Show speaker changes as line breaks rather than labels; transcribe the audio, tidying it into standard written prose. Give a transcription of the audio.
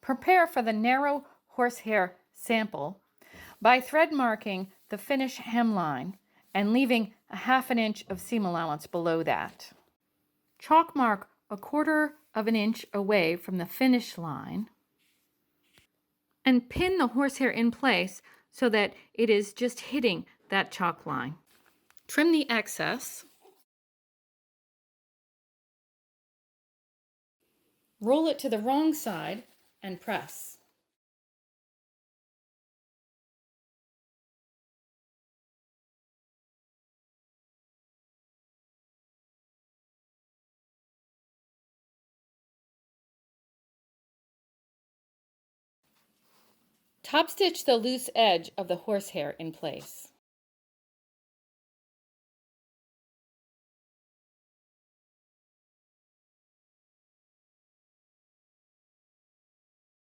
Prepare for the narrow horsehair sample by thread marking the finish hemline and leaving a ½ inch of seam allowance below that. Chalk mark 1/4 of an inch away from the finish line and pin the horsehair in place so that it is just hitting that chalk line. Trim the excess. Roll it to the wrong side and press. Top stitch the loose edge of the horsehair in place.